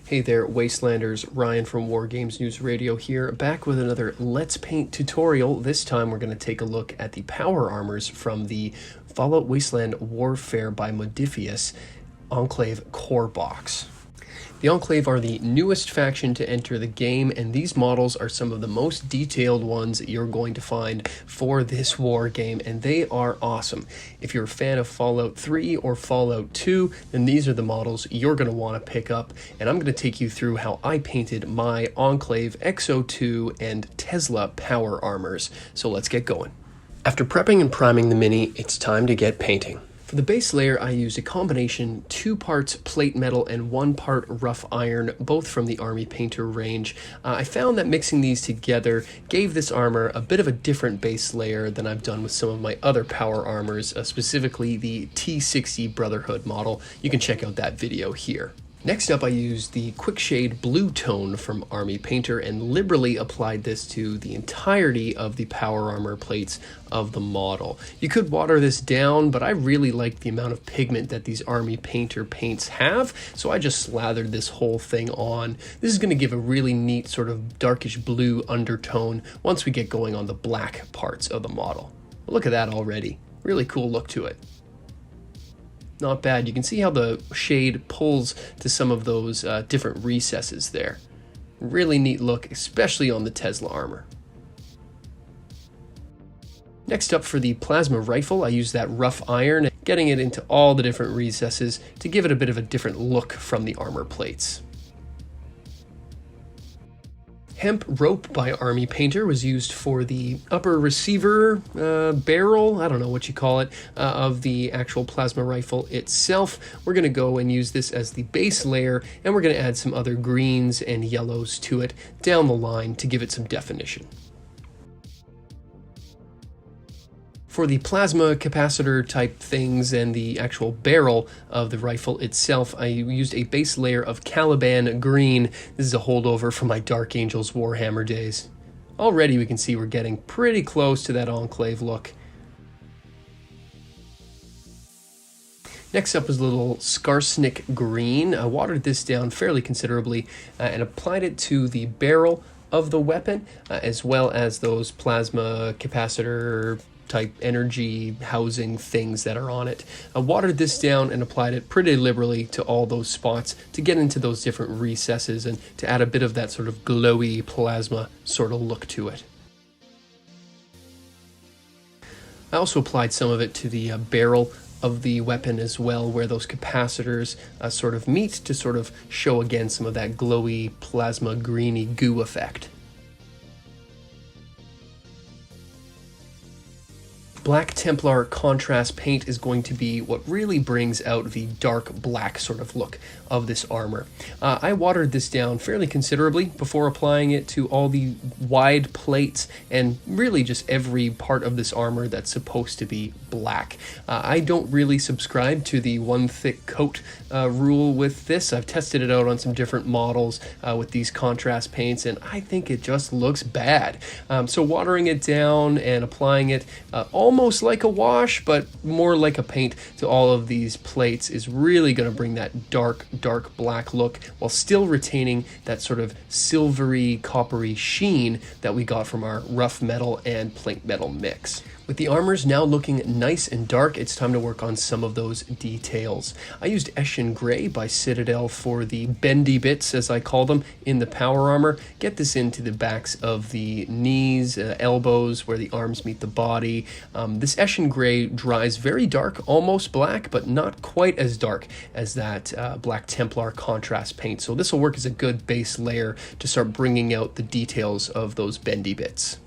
Hey there, Wastelanders. Ryan from War Games News Radio here, back with another Let's Paint tutorial. This time we're going to take a look at the power armors from the Fallout Wasteland Warfare by Modifius Enclave core box. The Enclave are the newest faction to enter the game, and these models are some of the most detailed ones you're going to find for this war game, and they are awesome. If you're a fan of Fallout 3 or Fallout 2, then these are the models you're going to want to pick up, and I'm going to take you through how I painted my Enclave XO2 and Tesla power armors. So let's get going. After prepping and priming the Mini, it's time to get painting. For the base layer, I used a combination 2 parts plate metal and 1 part rough iron, both from the Army Painter range. I found that mixing these together gave this armor a bit of a different base layer than I've done with some of my other power armors, specifically the T60 Brotherhood model. You can check out that video here. Next up, I used the Quick Shade Blue Tone from Army Painter and liberally applied this to the entirety of the power armor plates of the model. You could water this down, but I really like the amount of pigment that these Army Painter paints have, so I just slathered this whole thing on. This is going to give a really neat sort of darkish blue undertone once we get going on the black parts of the model. Look at that already. Really cool look to it. Not bad. You can see how the shade pulls to some of those different recesses there. Really neat look, especially on the Tesla armor. Next up, for the plasma rifle, I used that rough iron, getting it into all the different recesses to give it a bit of a different look from the armor plates. Hemp rope by Army Painter was used for the upper receiver barrel, I don't know what you call it, of the actual plasma rifle itself. We're going to go and use this as the base layer, and we're going to add some other greens and yellows to it down the line to give it some definition. For the plasma capacitor type things and the actual barrel of the rifle itself, I used a base layer of Caliban green. This is a holdover from my Dark Angels Warhammer days. Already we can see we're getting pretty close to that Enclave look. Next up is a little Skarsnik green. I watered this down fairly considerably and applied it to the barrel of the weapon, as well as those plasma capacitor type energy housing things that are on it. I watered this down and applied it pretty liberally to all those spots to get into those different recesses and to add a bit of that sort of glowy plasma sort of look to it. I also applied some of it to the barrel of the weapon as well, where those capacitors sort of meet to sort of show again some of that glowy plasma greeny goo effect. Black Templar contrast paint is going to be what really brings out the dark black sort of look of this armor. I watered this down fairly considerably before applying it to all the wide plates and really just every part of this armor that's supposed to be black. I don't really subscribe to the one thick coat rule with this. I've tested it out on some different models with these contrast paints, and I think it just looks bad. So watering it down and applying it almost like a wash, but more like a paint to all of these plates is really going to bring that dark black look while still retaining that sort of silvery, coppery sheen that we got from our rough metal and plate metal mix. With the armors now looking nice and dark, it's time to work on some of those details. I used Eshin Gray by Citadel for the bendy bits, as I call them, in the power armor. Get this into the backs of the knees, elbows, where the arms meet the body. This Eshin Gray dries very dark, almost black, but not quite as dark as that Black Templar contrast paint. So this will work as a good base layer to start bringing out the details of those bendy bits.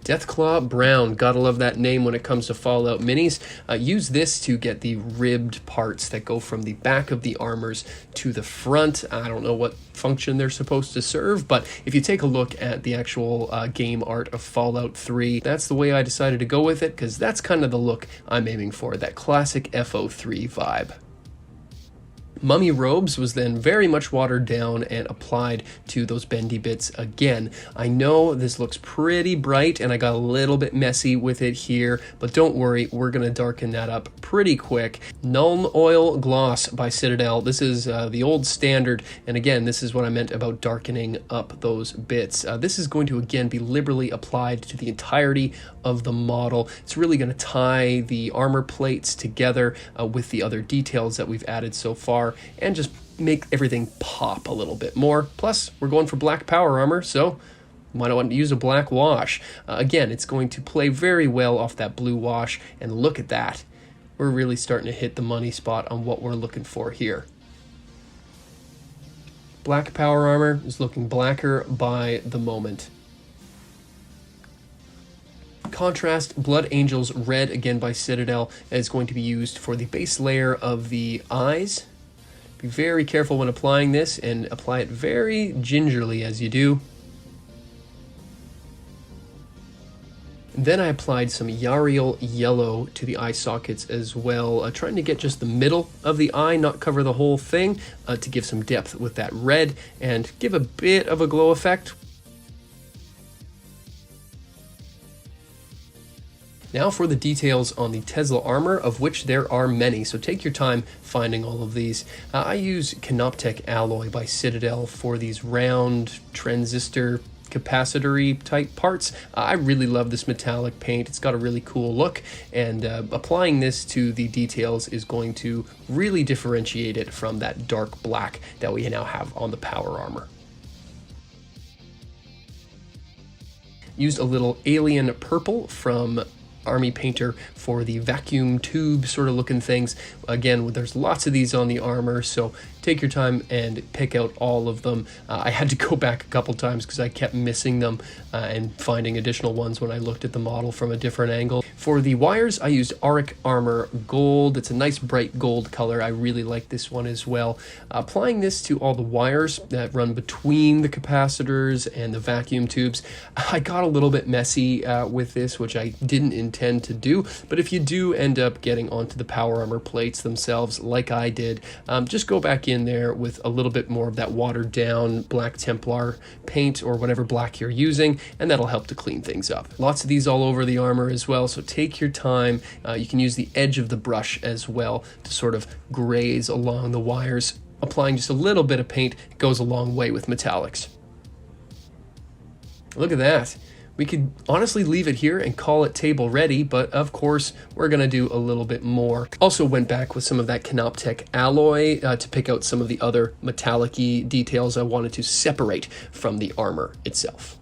Deathclaw Brown, gotta love that name when it comes to Fallout minis. Use this to get the ribbed parts that go from the back of the armors to the front. I don't know what function they're supposed to serve, but if you take a look at the actual game art of Fallout 3, that's the way I decided to go with it, because that's kind of the look I'm aiming for, that classic FO3 vibe. Mummy Robes was then very much watered down and applied to those bendy bits again. I know this looks pretty bright and I got a little bit messy with it here, but don't worry, we're going to darken that up pretty quick. Null Oil Gloss by Citadel. This is the old standard, and again, this is what I meant about darkening up those bits. This is going to again be liberally applied to the entirety of the model. It's really going to tie the armor plates together with the other details that we've added so far, and just make everything pop a little bit more. Plus, we're going for black power armor, so why not use a black wash? Again, it's going to play very well off that blue wash, and look at that. We're really starting to hit the money spot on what we're looking for here. Black power armor is looking blacker by the moment. Contrast Blood Angels Red, again by Citadel, is going to be used for the base layer of the eyes. Be very careful when applying this, and apply it very gingerly as you do. Then I applied some Yariel Yellow to the eye sockets as well, trying to get just the middle of the eye, not cover the whole thing, to give some depth with that red and give a bit of a glow effect. Now for the details on the Tesla armor, of which there are many, so take your time finding all of these. I use Canoptech Alloy by Citadel for these round transistor capacitor type parts. I really love this metallic paint. It's got a really cool look, and applying this to the details is going to really differentiate it from that dark black that we now have on the power armor. Used a little alien purple from Army Painter for the vacuum tube sort of looking things. Again, there's lots of these on the armor, so take your time and pick out all of them. I had to go back a couple times because I kept missing them and finding additional ones when I looked at the model from a different angle. For the wires, I used Auric Armor Gold. It's a nice bright gold color. I really like this one as well. Applying this to all the wires that run between the capacitors and the vacuum tubes. I got a little bit messy with this, which I didn't intend to do, but if you do end up getting onto the power armor plates themselves like I did, just go back in there with a little bit more of that watered down Black Templar paint or whatever black you're using, and that'll help to clean things up. Lots of these all over the armor as well, so take your time. You can use the edge of the brush as well to sort of graze along the wires. Applying just a little bit of paint goes a long way with metallics. Look at that. We could honestly leave it here and call it table ready, but of course we're gonna do a little bit more. Also went back with some of that Canoptech Alloy to pick out some of the other metallic-y details I wanted to separate from the armor itself.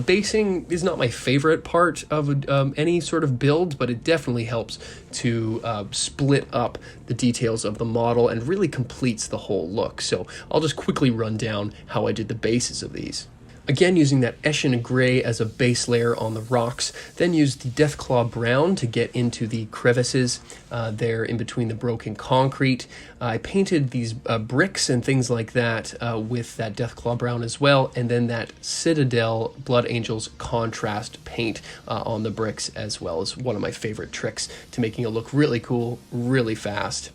Basing is not my favorite part of any sort of build, but it definitely helps to split up the details of the model and really completes the whole look. So I'll just quickly run down how I did the bases of these. Again, using that Eshin Gray as a base layer on the rocks, then used the Deathclaw Brown to get into the crevices there in between the broken concrete. I painted these bricks and things like that with that Deathclaw Brown as well, and then that Citadel Blood Angels contrast paint on the bricks as well as one of my favorite tricks to making it look really cool, really fast.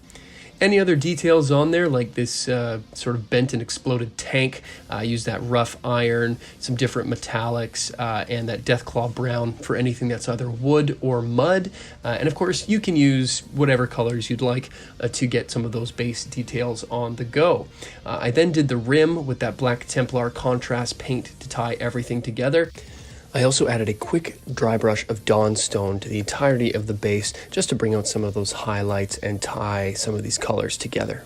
Any other details on there, like this sort of bent and exploded tank? I used that rough iron, some different metallics, and that Deathclaw Brown for anything that's either wood or mud. And of course, you can use whatever colors you'd like to get some of those base details on the go. I then did the rim with that Black Templar contrast paint to tie everything together. I also added a quick dry brush of Dawnstone to the entirety of the base just to bring out some of those highlights and tie some of these colors together.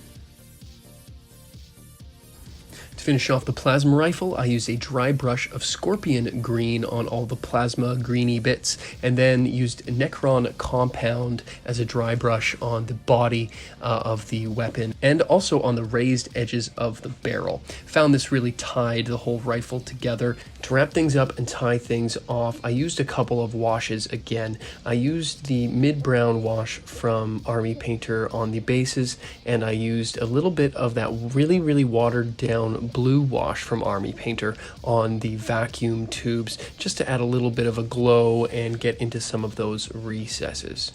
To finish off the plasma rifle, I used a dry brush of Scorpion Green on all the plasma greeny bits, and then used Necron Compound as a dry brush on the body of the weapon, and also on the raised edges of the barrel. Found this really tied the whole rifle together. To wrap things up and tie things off, I used a couple of washes again. I used the mid-brown wash from Army Painter on the bases, and I used a little bit of that really watered down blue wash from Army Painter on the vacuum tubes, just to add a little bit of a glow and get into some of those recesses.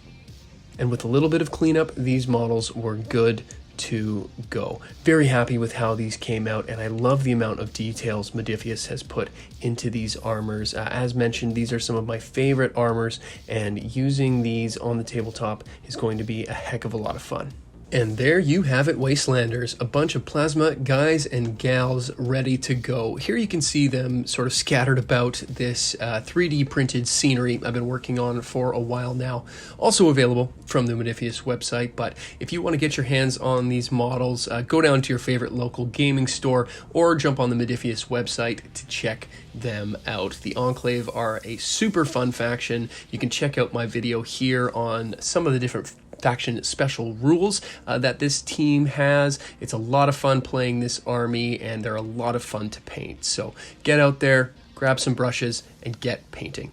And with a little bit of cleanup, these models were good to go. Very happy with how these came out, and I love the amount of details Modiphius has put into these armors. As mentioned, these are some of my favorite armors, and using these on the tabletop is going to be a heck of a lot of fun. And there you have it, Wastelanders, a bunch of plasma guys and gals ready to go. Here you can see them sort of scattered about this 3D printed scenery I've been working on for a while now. Also available from the Modiphius website, but if you want to get your hands on these models, go down to your favorite local gaming store or jump on the Modiphius website to check them out. The Enclave are a super fun faction. You can check out my video here on some of the different faction special rules that this team has. It's a lot of fun playing this army, and they're a lot of fun to paint. So get out there, grab some brushes, and get painting.